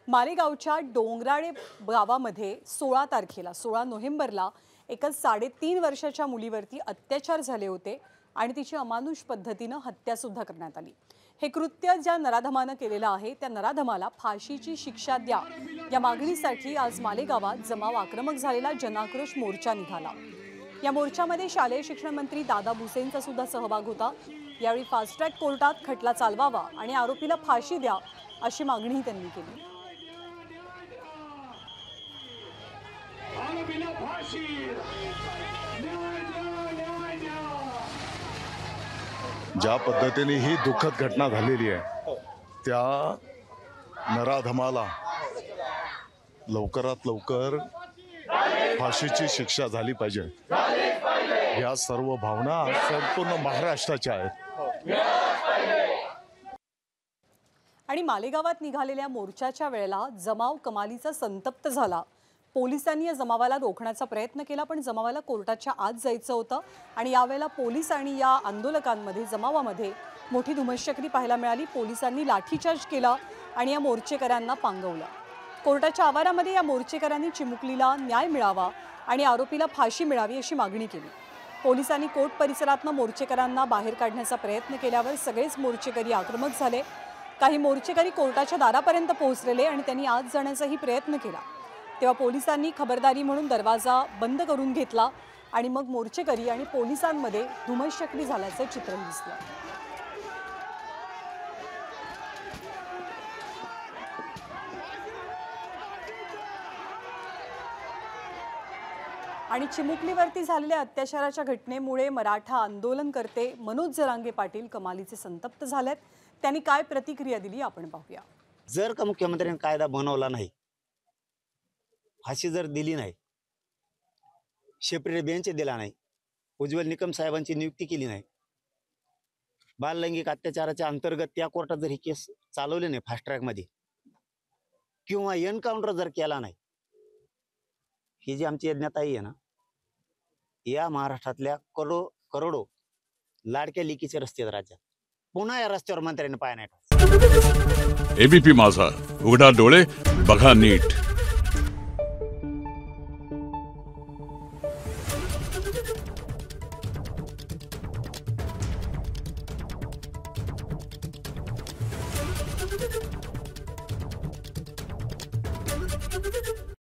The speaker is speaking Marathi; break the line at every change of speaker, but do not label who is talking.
मालेगावच्या डोंगराळे गावामध्ये 16 तारखेला 16 नोव्हेंबरला एकच 3.5 वर्षाच्या मुलीवरती अत्याचार झाले होते आणि तिची अमानुष पद्धतीने हत्या सुद्धा करण्यात आली। हे कृत्य ज्या नराधमाने केलेलं आहे त्या नराधमाला फाशीची शिक्षा द्या या मागणीसाठी आज मालेगावात जमाव आक्रमक झालेला जनाक्रोश मोर्चा निघाला। या मोर्चामध्ये शालेय शिक्षण मंत्री दादा भुसेंचा सुद्धा सहभाग होता। यावेळी फास्ट ट्रॅक कोर्टात खटला चालवावा आणि आरोपीला फाशी द्या अशी मागणी त्यांनी केली।
ज्या पद्धतीने ही दुःखद घटना झालेली आहे त्या नराधमाला लवकरात लवकर फाशीची शिक्षा झाली पाहिजे। या सर्व भावना संपूर्ण महाराष्ट्राच्या आहेत।
आणि मालेगावात निघालेल्या मोर्चाच्या वेळेला जमाव कमालीचा संतप्त झाला। पोलिसांनी या जमावाला रोखण्याचा प्रयत्न केला पण जमावाला कोर्टाच्या आत जायचं होतं आणि यावेळेला पोलीस आणि या आंदोलकांमध्ये जमावामध्ये मोठी धुमश्चक्री पाहायला मिळाली। पोलिसांनी लाठीचार्ज केला आणि या मोर्चेकऱ्यांना पांगवलं। कोर्टाच्या आवारामध्ये या मोर्चेकऱ्यांनी चिमुकलीला न्याय मिळावा आणि आरोपीला फाशी मिळावी अशी मागणी केली। पोलिसांनी कोर्ट परिसरातून मोर्चेकऱ्यांना बाहेर काढण्याचा प्रयत्न केल्यावर सगळेच मोर्चेकरी आक्रमक झाले। काही मोर्चेकरी कोर्टाच्या दारापर्यंत पोहोचलेले आणि त्यांनी आत जाण्याचाही प्रयत्न केला। तेव्हा पोलिसांनी खबरदारी म्हणून दरवाजा बंद करून घेतला आणि मग मोर्चेकरी आणि पोलिसांमध्ये धुमश्चक्री झाल्याचं चित्र दिसलं। आणि चिमुकलीवरती झालेल्या अत्याचाराच्या घटनेमुळे मराठा आंदोलनकर्ते मनोज जरांगे पाटील कमालीचे संतप्त झालेत। त्यांनी काय प्रतिक्रिया दिली आपण पाहूया।
जर का मुख्यमंत्र्यांनी कायदा बनवला नाही, फाशी जर दिली नाही, सेपरेट बेंच दिला नाही, उज्ज्वल निकम साहेबांची नियुक्ती केली नाही, बाल लैंगिक अत्याचाराच्या अंतर्गत त्या कोर्टात जर ही केस चालवली नाही फास्ट ट्रॅक मध्ये किंवा एनकाउंटर जर केला नाही, ही जी आमची यज्ञताई आहे ना, या महाराष्ट्रातल्या करोडो लाडक्या लिकीचे रस्ते राज्यात पुन्हा या रस्त्यावर मंत्र्यांनी पाय नाही टाकला।
एबीपी माझा, उघडा डोळे बघा नीट।